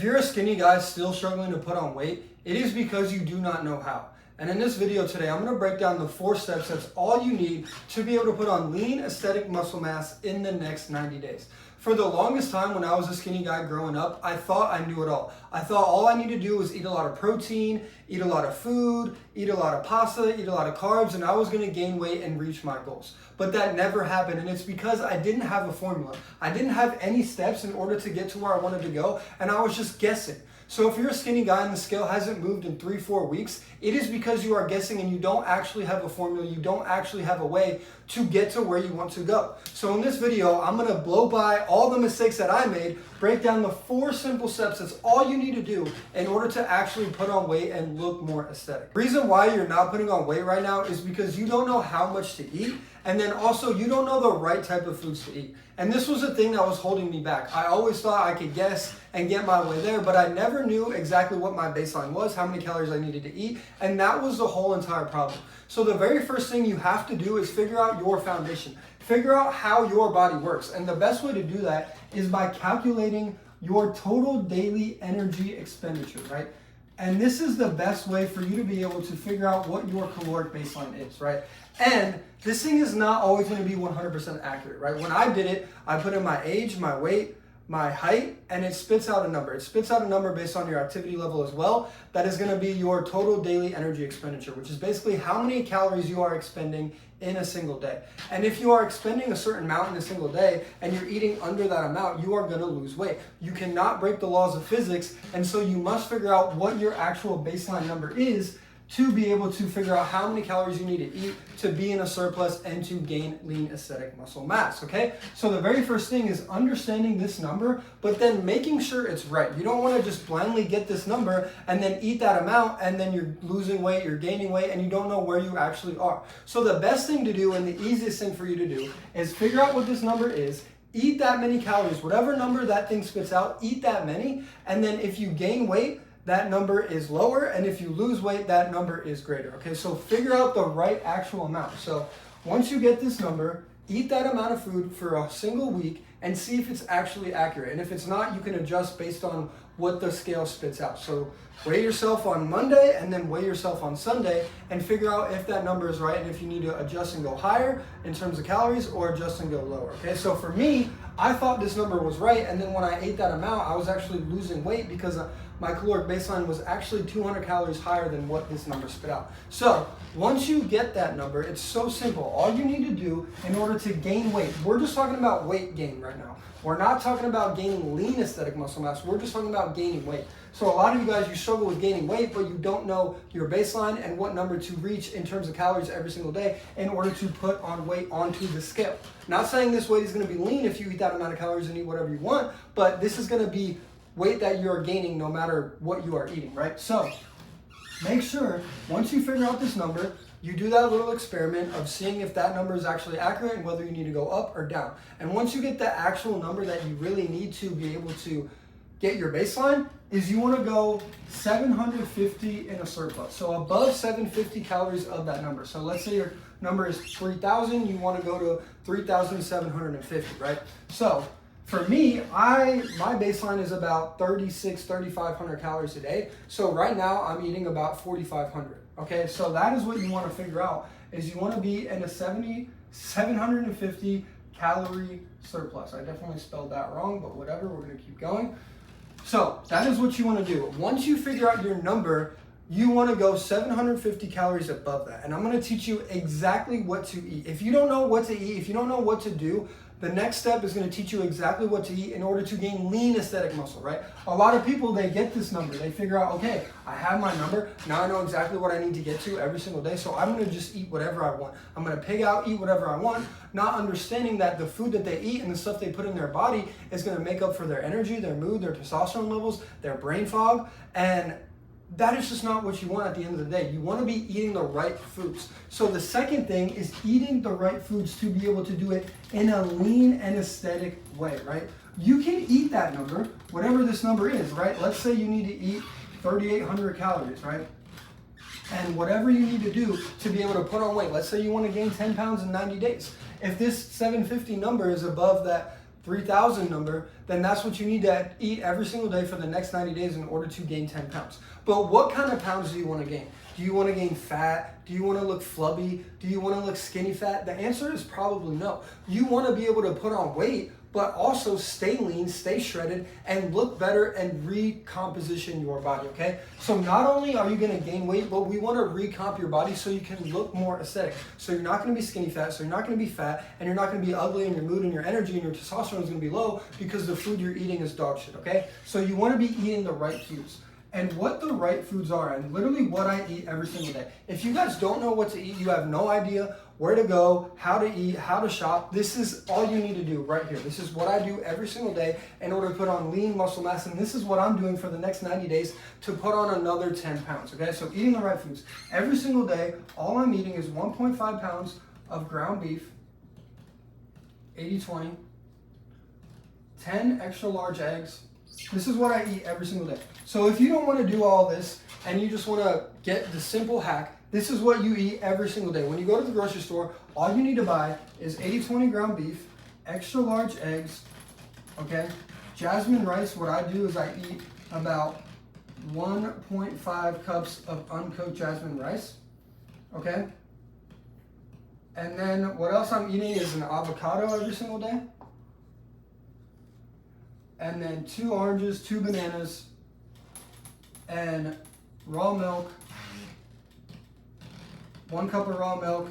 If you're a skinny guy still struggling to put on weight, it is because you do not know how. And in this video today, I'm going to break down the 4 steps that's all you need to be able to put on lean, aesthetic muscle mass in the next 90 days. For the longest time when I was a skinny guy growing up, I thought I knew it all. I thought all I needed to do was eat a lot of protein, eat a lot of food, eat a lot of pasta, eat a lot of carbs, and I was going to gain weight and reach my goals. But that never happened, and it's because I didn't have a formula. I didn't have any steps in order to get to where I wanted to go, and I was just guessing. So if you're a skinny guy and the scale hasn't moved in 3-4 weeks, it is because you are guessing and you don't actually have a formula, you don't actually have a way to get to where you want to go. So in this video, I'm gonna blow by all the mistakes that I made, break down the 4 simple steps that's all you need to do in order to actually put on weight and look more aesthetic. The reason why you're not putting on weight right now is because you don't know how much to eat, and then also you don't know the right type of foods to eat. And this was the thing that was holding me back. I always thought I could guess and get my way there, but I never knew exactly what my baseline was, how many calories I needed to eat, and that was the whole entire problem. So the very first thing you have to do is figure out your foundation. Figure out how your body works. And the best way to do that is by calculating your total daily energy expenditure, right? And this is the best way for you to be able to figure out what your caloric baseline is, right? And this thing is not always going to be 100% accurate, right? When I did it, I put in my age, my weight, my height, and it spits out a number. It spits out a number based on your activity level as well. That is going to be your total daily energy expenditure, which is basically how many calories you are expending in a single day. And if you are expending a certain amount in a single day and you're eating under that amount, you are going to lose weight. You cannot break the laws of physics, and so you must figure out what your actual baseline number is to be able to figure out how many calories you need to eat to be in a surplus and to gain lean aesthetic muscle mass, okay? So the very first thing is understanding this number, but then making sure it's right. You don't want to just blindly get this number and then eat that amount and then you're losing weight, you're gaining weight, and you don't know where you actually are. So the best thing to do and the easiest thing for you to do is figure out what this number is, eat that many calories, whatever number that thing spits out, eat that many, and then if you gain weight, that number is lower, and if you lose weight, that number is greater. Okay, so figure out the right actual amount. So once you get this number, eat that amount of food for a single week and see if it's actually accurate. And if it's not, you can adjust based on what the scale spits out. So weigh yourself on Monday and then weigh yourself on Sunday and figure out if that number is right and if you need to adjust and go higher in terms of calories or adjust and go lower. Okay, so for me, I thought this number was right, and then when I ate that amount, I was actually losing weight because my caloric baseline was actually 200 calories higher than what this number spit out. So once you get that number, it's so simple. All you need to do in order to gain weight, we're just talking about weight gain right now. We're not talking about gaining lean aesthetic muscle mass. We're just talking about gaining weight. So a lot of you guys, you struggle with gaining weight, but you don't know your baseline and what number to reach in terms of calories every single day in order to put on weight onto the scale. Not saying this weight is going to be lean if you eat that amount of calories and eat whatever you want, but this is going to be weight that you're gaining no matter what you are eating, right? So make sure once you figure out this number, you do that little experiment of seeing if that number is actually accurate and whether you need to go up or down. And once you get the actual number that you really need to be able to get your baseline, is you want to go 750 in a surplus. So above 750 calories of that number. So let's say your number is 3,000, you want to go to 3,750, right? So for me, my baseline is about 3,500 calories a day. So right now I'm eating about 4,500. Okay, so that is what you want to figure out, is you want to be in a 750 calorie surplus. I definitely spelled that wrong, but whatever, we're going to keep going. So that is what you want to do. Once you figure out your number, you want to go 750 calories above that. And I'm going to teach you exactly what to eat. If you don't know what to eat, if you don't know what to do, the next step is going to teach you exactly what to eat in order to gain lean aesthetic muscle, right? A lot of people, they get this number. They figure out, okay, I have my number. Now I know exactly what I need to get to every single day. So I'm going to just eat whatever I want. I'm going to pig out, eat whatever I want, not understanding that the food that they eat and the stuff they put in their body is going to make up for their energy, their mood, their testosterone levels, their brain fog, and that is just not what you want at the end of the day. You want to be eating the right foods. So the second thing is eating the right foods to be able to do it in a lean and aesthetic way, right? You can eat that number, whatever this number is, right? Let's say you need to eat 3,800 calories, right? And whatever you need to do to be able to put on weight. Let's say you want to gain 10 pounds in 90 days. If this 750 number is above that 3,000 number, then that's what you need to eat every single day for the next 90 days in order to gain 10 pounds. But what kind of pounds do you want to gain? Do you want to gain fat? Do you want to look flubby? Do you want to look skinny fat? The answer is probably no. You want to be able to put on weight, but also stay lean, stay shredded, and look better and recomposition your body, okay? So not only are you gonna gain weight, but we wanna recomp your body so you can look more aesthetic. So you're not gonna be skinny fat, so you're not gonna be fat, and you're not gonna be ugly, and your mood and your energy and your testosterone is gonna be low because the food you're eating is dog shit, okay? So you wanna be eating the right foods. And what the right foods are, and literally what I eat every single day. If you guys don't know what to eat, you have no idea where to go, how to eat, how to shop, this is all you need to do right here. This is what I do every single day in order to put on lean muscle mass, and this is what I'm doing for the next 90 days to put on another 10 pounds, okay? So eating the right foods. Every single day, all I'm eating is 1.5 pounds of ground beef, 80-20, 10 extra large eggs. This is what I eat every single day. So if you don't want to do all this and you just want to get the simple hack, this is what you eat every single day. When you go to the grocery store, all you need to buy is 80-20 ground beef, extra large eggs, okay? Jasmine rice, what I do is I eat about 1.5 cups of uncooked jasmine rice, okay? And then what else I'm eating is an avocado every single day. And then 2 oranges, 2 bananas, and raw milk, 1 cup of raw milk,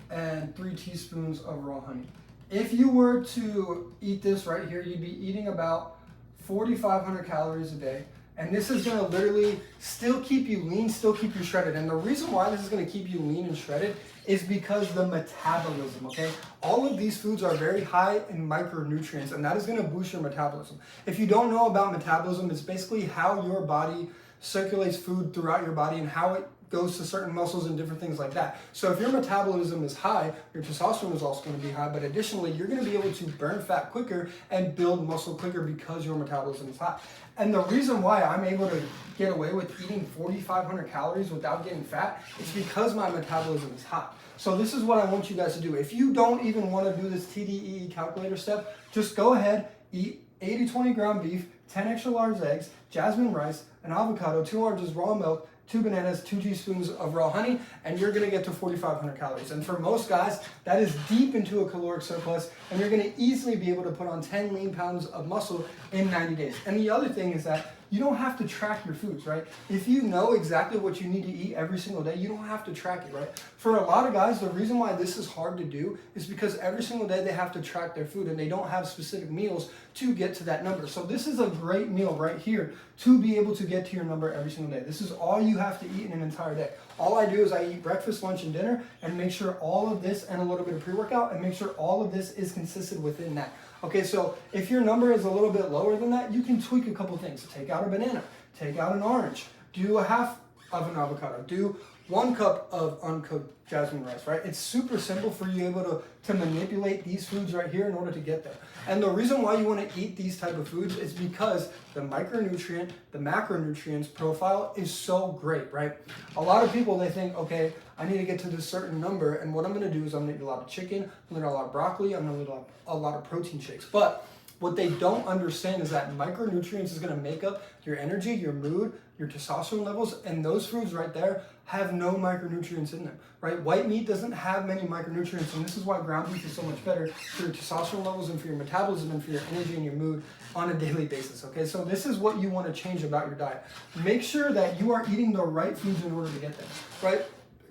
and 3 teaspoons of raw honey. If you were to eat this right here, you'd be eating about 4,500 calories a day. And this is gonna literally still keep you lean, still keep you shredded. And the reason why this is gonna keep you lean and shredded is because the metabolism, okay? All of these foods are very high in micronutrients, and that is gonna boost your metabolism. If you don't know about metabolism, it's basically how your body circulates food throughout your body and how it goes to certain muscles and different things like that. So if your metabolism is high, your testosterone is also going to be high, but additionally, you're going to be able to burn fat quicker and build muscle quicker because your metabolism is high. And the reason why I'm able to get away with eating 4,500 calories without getting fat is because my metabolism is high. So this is what I want you guys to do. If you don't even want to do this TDEE calculator step, just go ahead, eat 80-20 ground beef, 10 extra large eggs, jasmine rice, an avocado, 2 oranges, raw milk, 2 bananas, 2 teaspoons of raw honey, and you're gonna get to 4,500 calories. And for most guys, that is deep into a caloric surplus, and you're gonna easily be able to put on 10 lean pounds of muscle in 90 days. And the other thing is that you don't have to track your foods, right? If you know exactly what you need to eat every single day, you don't have to track it, right? For a lot of guys, the reason why this is hard to do is because every single day they have to track their food and they don't have specific meals to get to that number. So this is a great meal right here to be able to get to your number every single day. This is all you have to eat in an entire day. All I do is I eat breakfast, lunch, and dinner and make sure all of this and a little bit of pre-workout and make sure all of this is consistent within that. Okay, so if your number is a little bit lower than that, you can tweak a couple things. Take out a banana, take out an orange, do a half of an avocado, do 1 cup of uncooked jasmine rice, right? It's super simple for you able to manipulate these foods right here in order to get there. And the reason why you want to eat these type of foods is because the micronutrient, the macronutrients profile is so great, right? A lot of people, they think, okay, I need to get to this certain number, and what I'm going to do is I'm going to eat a lot of chicken, I'm going to eat a lot of broccoli, I'm going to eat a lot of protein shakes. But what they don't understand is that micronutrients is going to make up your energy, your mood, your testosterone levels, and those foods right there have no micronutrients in them, right? White meat doesn't have many micronutrients, and this is why ground beef is so much better for your testosterone levels and for your metabolism and for your energy and your mood on a daily basis, okay? So this is what you want to change about your diet. Make sure that you are eating the right foods in order to get there, right?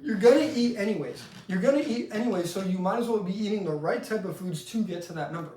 You're gonna eat anyways. You're gonna eat anyways, so you might as well be eating the right type of foods to get to that number.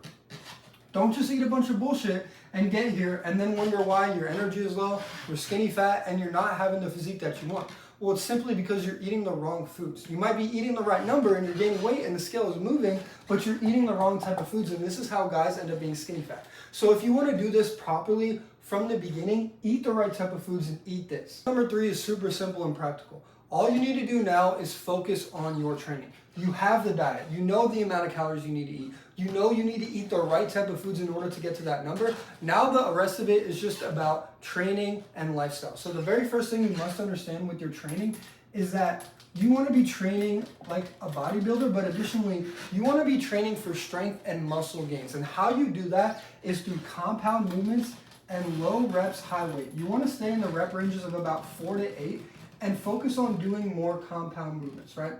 Don't just eat a bunch of bullshit and get here and then wonder why your energy is low, you're skinny fat, and you're not having the physique that you want. Well, it's simply because you're eating the wrong foods. You might be eating the right number and you're gaining weight and the scale is moving, but you're eating the wrong type of foods, and this is how guys end up being skinny fat. So if you want to do this properly from the beginning, eat the right type of foods and eat this. Number 3 is super simple and practical. All you need to do now is focus on your training. You have the diet. You know the amount of calories you need to eat. You know you need to eat the right type of foods in order to get to that number. Now the rest of it is just about training and lifestyle. So the very first thing you must understand with your training is that you want to be training like a bodybuilder, but additionally, you want to be training for strength and muscle gains. And how you do that is through compound movements and low reps, high weight. You want to stay in the rep ranges of about 4 to 8 and focus on doing more compound movements, right?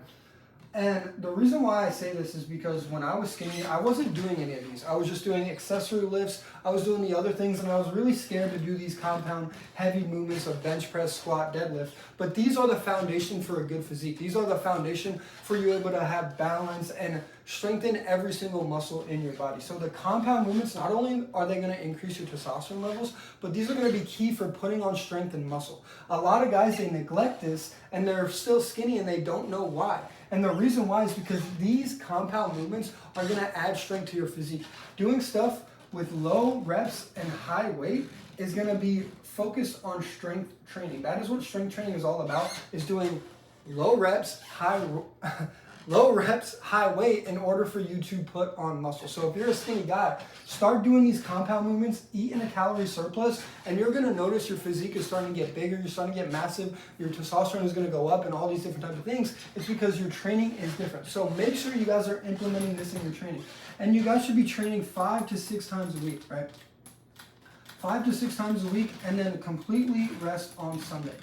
And the reason why I say this is because when I was skinny, I wasn't doing any of these. I was just doing accessory lifts. I was doing the other things, and I was really scared to do these compound heavy movements of bench press, squat, deadlift. But these are the foundation for a good physique. These are the foundation for you able to have balance and strengthen every single muscle in your body. So the compound movements, not only are they going to increase your testosterone levels, but these are going to be key for putting on strength and muscle. A lot of guys, they neglect this and they're still skinny and they don't know why. And the reason why is because these compound movements are going to add strength to your physique. Doing stuff with low reps and high weight is going to be focused on strength training. That is what strength training is all about, is doing low reps, high weight in order for you to put on muscle. So if you're a skinny guy, start doing these compound movements, eat in a calorie surplus, and you're gonna notice your physique is starting to get bigger, you're starting to get massive, your testosterone is gonna go up and all these different types of things. It's because your training is different. So make sure you guys are implementing this in your training. And you guys should be training 5 to 6 times a week, right? 5 to 6 times a week, and then completely rest on Sunday.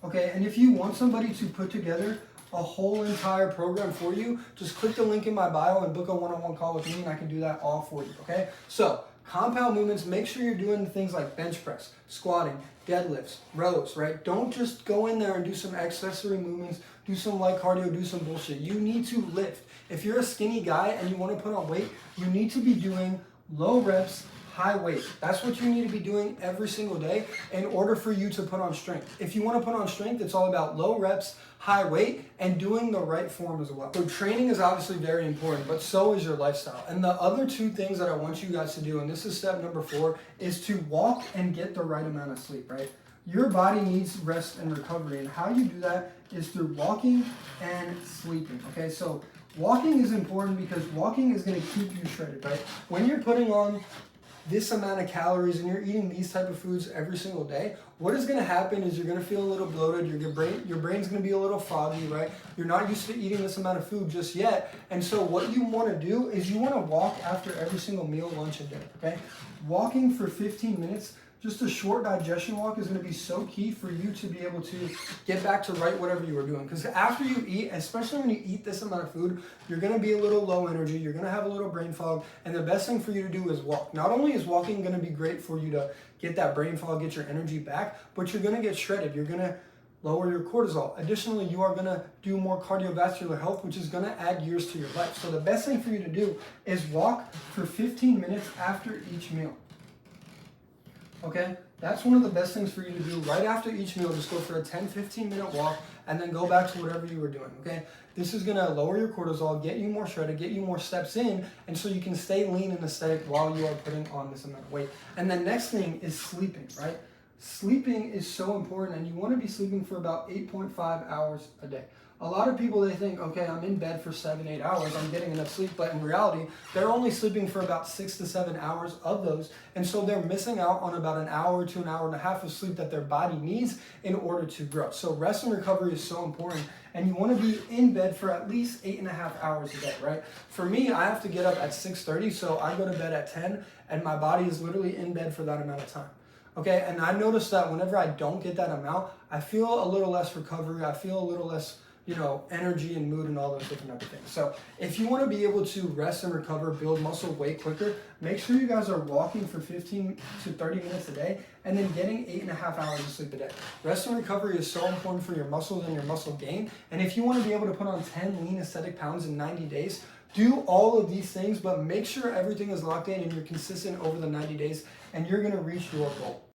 Okay, and if you want somebody to put together a whole entire program for you, just click the link in my bio and book a one-on-one call with me, and I can do that all for you, okay? So compound movements, make sure you're doing things like bench press, squatting, deadlifts, rows, right? Don't just go in there and do some accessory movements, do some light cardio, do some bullshit. You need to lift. If you're a skinny guy and you want to put on weight, you need to be doing low reps, high weight. That's what you need to be doing every single day in order for you to put on strength. If you want to put on strength, it's all about low reps, high weight, and doing the right form as well. So training is obviously very important, but so is your lifestyle. And the other 2 things that I want you guys to do, and this is step number 4, is to walk and get the right amount of sleep, right? Your body needs rest and recovery, and how you do that is through walking and sleeping, okay? So walking is important because walking is going to keep you shredded, right? When you're putting on this amount of calories and you're eating these type of foods every single day, what is going to happen is you're going to feel a little bloated, your brain's going to be a little foggy, right? You're not used to eating this amount of food just yet. And so what you want to do is you want to walk after every single meal, lunch, and dinner, okay? Walking for 15 minutes, just a short digestion walk, is going to be so key for you to be able to get back to right whatever you were doing. Because after you eat, especially when you eat this amount of food, you're going to be a little low energy, you're going to have a little brain fog, and the best thing for you to do is walk. Not only is walking going to be great for you to get that brain fog, get your energy back, but you're going to get shredded. You're going to lower your cortisol. Additionally, you are going to do more cardiovascular health, which is going to add years to your life. So the best thing for you to do is walk for 15 minutes after each meal. Okay, that's one of the best things for you to do right after each meal. Just go for a 10-15 minute walk and then go back to whatever you were doing, okay? This is gonna lower your cortisol, get you more shredded, get you more steps in, and so you can stay lean and aesthetic while you are putting on this amount of weight. And the next thing is sleeping, right? Sleeping is so important, and you wanna be sleeping for about 8.5 hours a day. A lot of people, they think, okay, I'm in bed for 7-8 hours, I'm getting enough sleep, but in reality, they're only sleeping for about 6 to 7 hours of those, and so they're missing out on about an hour to an hour and a half of sleep that their body needs in order to grow. So rest and recovery is so important, and you want to be in bed for at least 8.5 hours a day, right? For me, I have to get up at 6:30, so I go to bed at 10, and my body is literally in bed for that amount of time. Okay, and I noticed that whenever I don't get that amount, I feel a little less recovery, I feel a little less energy and mood and all those different type of things. So if you want to be able to rest and recover, build muscle way quicker, make sure you guys are walking for 15 to 30 minutes a day and then getting 8.5 hours of sleep a day. Rest and recovery is so important for your muscles and your muscle gain. And if you want to be able to put on 10 lean aesthetic pounds in 90 days, do all of these things, but make sure everything is locked in and you're consistent over the 90 days and you're going to reach your goal.